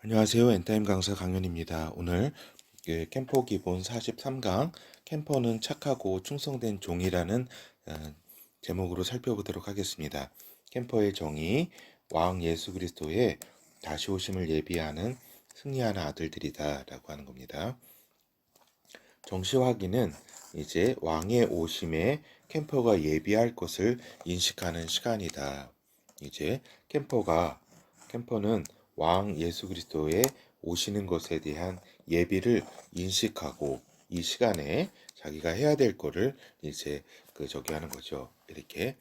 안녕하세요. 엔타임 강사 강연입니다. 오늘 캠퍼 기본 43강 캠퍼는 착하고 충성된 종이라는 제목으로 살펴보도록 하겠습니다. 캠퍼의 정의, 왕 예수 그리스도의 다시 오심을 예비하는 승리하는 아들들이다 라고 하는 겁니다. 정시 확인은 이제 왕의 오심에 캠퍼가 예비할 것을 인식하는 시간이다. 이제 캠퍼는 왕 예수 그리스도의 오시는 것에 대한 예비를 인식하고 이 시간에 자기가 해야 될 거를 이제 저기 하는 거죠. 이렇게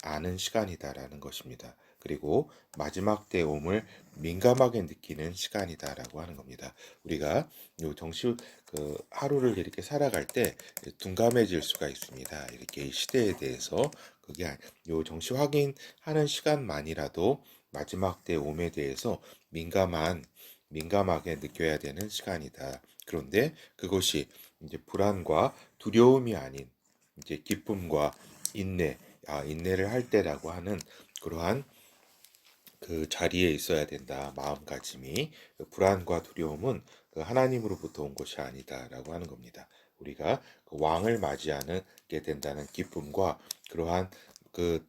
아는 시간이다라는 것입니다. 그리고 마지막 때 옴을 민감하게 느끼는 시간이다라고 하는 겁니다. 우리가 요 정시 하루를 이렇게 살아갈 때 둔감해질 수가 있습니다. 이렇게 시대에 대해서 요 정시 확인하는 시간만이라도 마지막 때 옴에 대해서 민감하게 느껴야 되는 시간이다. 그런데 그것이 이제 불안과 두려움이 아닌 이제 기쁨과 인내를 할 때라고 하는 그러한 그 자리에 있어야 된다. 마음가짐이 불안과 두려움은 하나님으로부터 온 것이 아니다라고 하는 겁니다. 우리가 그 왕을 맞이하게 된다는 기쁨과 그러한 그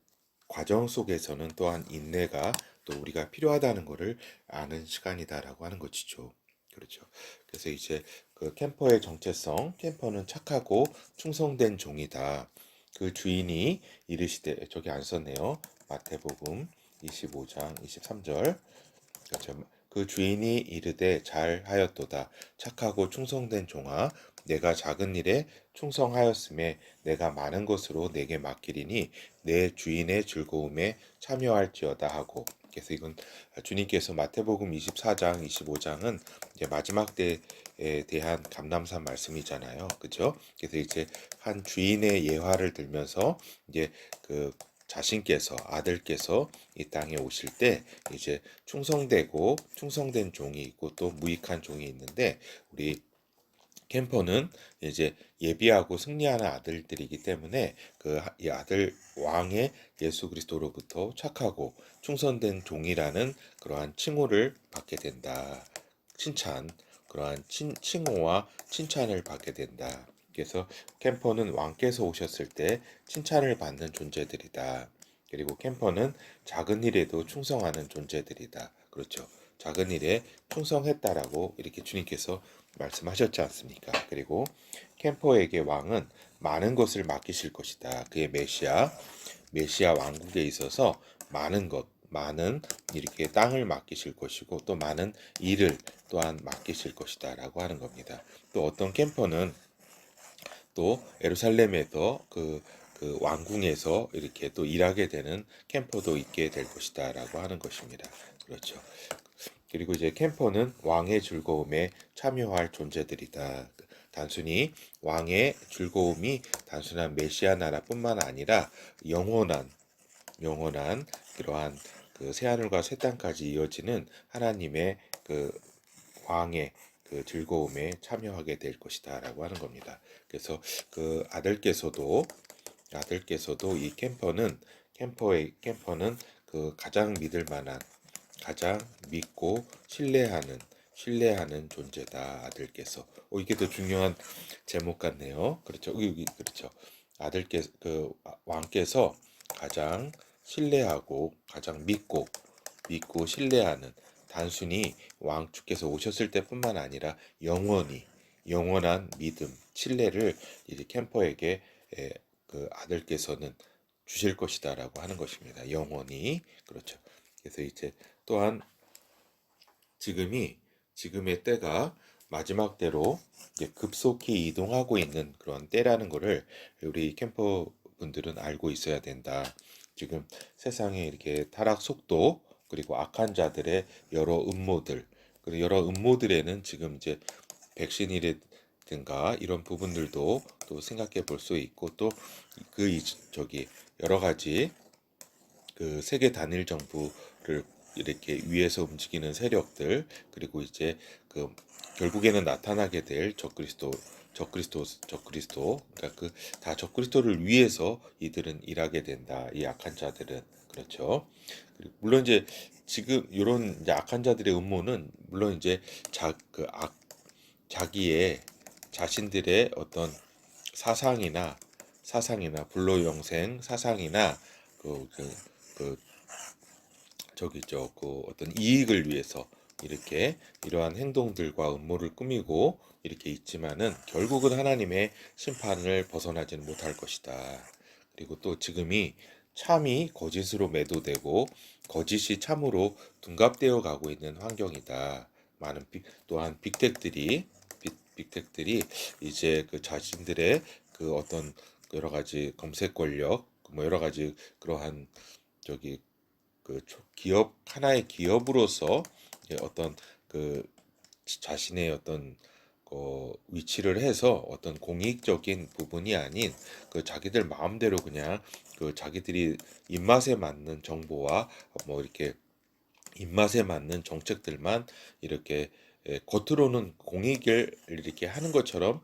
과정 속에서는 또한 인내가 또 우리가 필요하다는 것을 아는 시간이다라고 하는 것이죠. 그렇죠. 그래서 이제 그 캠퍼의 정체성, 캠퍼는 착하고 충성된 종이다. 그 주인이 이르시되 저기 안 썼네요. 마태복음 25장 23절. 그렇죠. 그 주인이 이르되 잘하였도다. 착하고 충성된 종아, 내가 작은 일에 충성하였음에 내가 많은 것으로 내게 맡기리니 내 주인의 즐거움에 참여할지어다 하고. 그래서 이건 주님께서 마태복음 24장, 25장은 이제 마지막 때에 대한 감람산 말씀이잖아요. 그죠? 그래서 이제 한 주인의 예화를 들면서 이제 그 아들께서 이 땅에 오실 때 이제 충성된 종이 있고 또 무익한 종이 있는데 우리 캠퍼는 이제 예비하고 승리하는 아들들이기 때문에 이 아들 왕의 예수 그리스도로부터 착하고 충성된 종이라는 그러한 칭호를 받게 된다. 그러한 칭호와 칭찬을 받게 된다. 그래서 캠퍼는 왕께서 오셨을 때 칭찬을 받는 존재들이다. 그리고 캠퍼는 작은 일에도 충성하는 존재들이다. 그렇죠. 작은 일에 충성했다라고 이렇게 주님께서 말씀하셨지 않습니까? 그리고 캠퍼에게 왕은 많은 것을 맡기실 것이다. 그의 메시아 왕국에 있어서 많은 이렇게 땅을 맡기실 것이고 또 많은 일을 또한 맡기실 것이다라고 하는 겁니다. 또 어떤 캠퍼는 또 예루살렘에서 그 왕궁에서 이렇게 또 일하게 되는 캠퍼도 있게 될 것이다라고 하는 것입니다. 그렇죠. 그리고 이제 캠퍼는 왕의 즐거움에 참여할 존재들이다. 단순히 왕의 즐거움이 단순한 메시아 나라뿐만 아니라 영원한 그러한 그 새하늘과 새 땅까지 이어지는 하나님의 그 왕의 그 즐거움에 참여하게 될 것이다라고 하는 겁니다. 그래서 그 아들께서도 이 캠퍼는 그 가장 믿고 신뢰하는 존재다. 아들께서. 이게 더 중요한 제목 같네요. 그렇죠. 그렇죠. 왕께서 가장 신뢰하고 가장 믿고 신뢰하는 단순히 왕주께서 오셨을 때뿐만 아니라 영원한 믿음, 신뢰를 이제 캠퍼에게 그 아들께서는 주실 것이다라고 하는 것입니다. 영원히. 그렇죠. 그래서 이제 또한 지금의 때가 마지막 때로 이제 급속히 이동하고 있는 그런 때라는 것을 우리 캠퍼 분들은 알고 있어야 된다. 지금 세상에 이렇게 타락 속도 그리고 악한 자들의 그리고 여러 음모들에는 지금 이제 백신이라든가 이런 부분들도 또 생각해 볼 수 있고 또 저기 여러 가지 그 세계 단일 정부를 이렇게 위에서 움직이는 세력들 그리고 이제 그 결국에는 나타나게 될 적그리스도 그러니까 그 다 적그리스도를 위해서 이들은 일하게 된다. 이 악한 자들은 그렇죠. 그리고 물론 이제 지금 요런 이제 악한 자들의 음모는 물론 이제 자기의 자신들의 어떤 사상이나 불로영생 사상이나 그, 그, 그 저기 그 어떤 이익을 위해서 이렇게 이러한 행동들과 음모를 꾸미고 이렇게 있지만은 결국은 하나님의 심판을 벗어나지는 못할 것이다. 그리고 또 지금이 참이 거짓으로 매도되고 거짓이 참으로 둔갑되어 가고 있는 환경이다. 또한 빅텍들이 이제 그 자신들의 그 어떤 여러 가지 검색 권력 뭐 여러 가지 그러한 저기 기업 하나의 기업으로서 어떤 그 자신의 어떤 위치를 해서 어떤 공익적인 부분이 아닌 그 자기들 마음대로 그냥 그 자기들이 입맛에 맞는 정보와 뭐 이렇게 입맛에 맞는 정책들만 이렇게 겉으로는 공익을 이렇게 하는 것처럼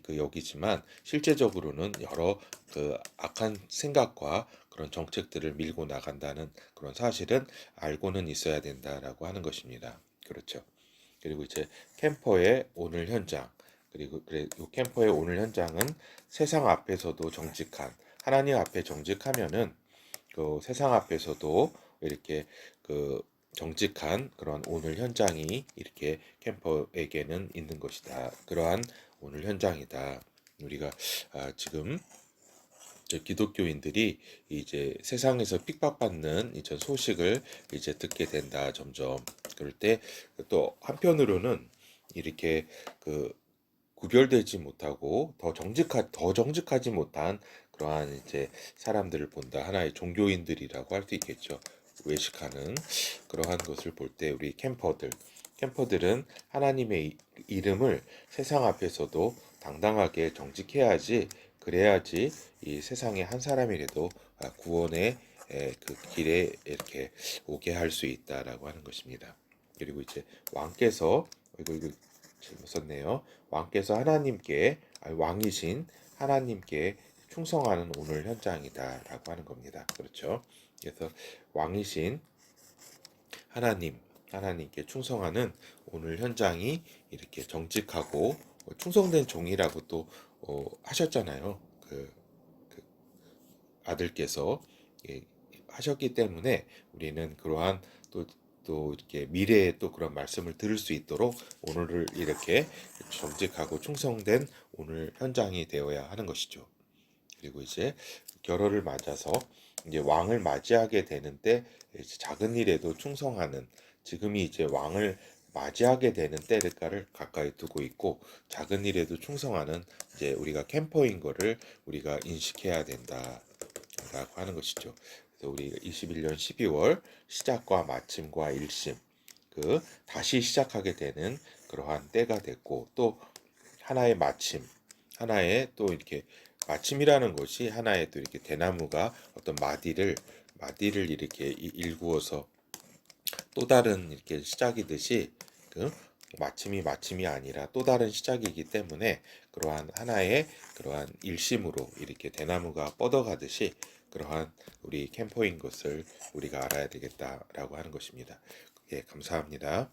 여기지만 실제적으로는 여러 그 악한 생각과 그런 정책들을 밀고 나간다는 그런 사실은 알고는 있어야 된다라고 하는 것입니다. 그렇죠. 그리고 이제 캠퍼의 오늘 현장 그리고 그래 요 캠퍼의 오늘 현장은 세상 앞에서도 정직한 하나님 앞에 정직하면은 그 세상 앞에서도 이렇게 그 정직한 그런 오늘 현장이 이렇게 캠퍼에게는 있는 것이다. 그러한 오늘 현장이다. 우리가 지금 기독교인들이 이제 세상에서 핍박받는 이전 소식을 이제 듣게 된다. 점점 그럴 때 또 한편으로는 이렇게 그 구별되지 못하고 더 정직하지 못한 그러한 이제 사람들을 본다. 하나의 종교인들이라고 할 수 있겠죠. 외식하는 그러한 것을 볼 때 우리 캠퍼들은 하나님의 이름을 세상 앞에서도 당당하게 정직해야지 그래야지 이 세상의 한 사람이라도 구원의 그 길에 이렇게 오게 할 수 있다라고 하는 것입니다. 그리고 이제 왕께서 이거 잘못 썼네요. 왕께서 왕이신 하나님께 충성하는 오늘 현장이다라고 하는 겁니다. 그렇죠? 그래서 왕이신 하나님께 충성하는 오늘 현장이 이렇게 정직하고 충성된 종이라고 또 하셨잖아요. 그 아들께서 예, 하셨기 때문에 우리는 그러한 또 이렇게 미래에 또 그런 말씀을 들을 수 있도록 오늘을 이렇게 정직하고 충성된 오늘 현장이 되어야 하는 것이죠. 그리고 이제 결혼을 맞아서 이제 왕을 맞이하게 되는데 작은 일에도 충성하는 지금이 이제 왕을 맞이하게 되는 때를까를 가까이 두고 있고 작은 일에도 충성하는 이제 우리가 캠퍼인 거를 우리가 인식해야 된다라고 하는 것이죠. 그래서 우리 21년 12월 시작과 마침과 일심 다시 시작하게 되는 그러한 때가 됐고 또 하나의 마침 하나의 또 이렇게 마침이라는 것이 하나의 또 이렇게 대나무가 어떤 마디를 이렇게 일구어서 또 다른 이렇게 시작이듯이 그 마침이 아니라 또 다른 시작이기 때문에 그러한 하나의 그러한 일심으로 이렇게 대나무가 뻗어가듯이 그러한 우리 캠퍼인 것을 우리가 알아야 되겠다라고 하는 것입니다. 예, 감사합니다.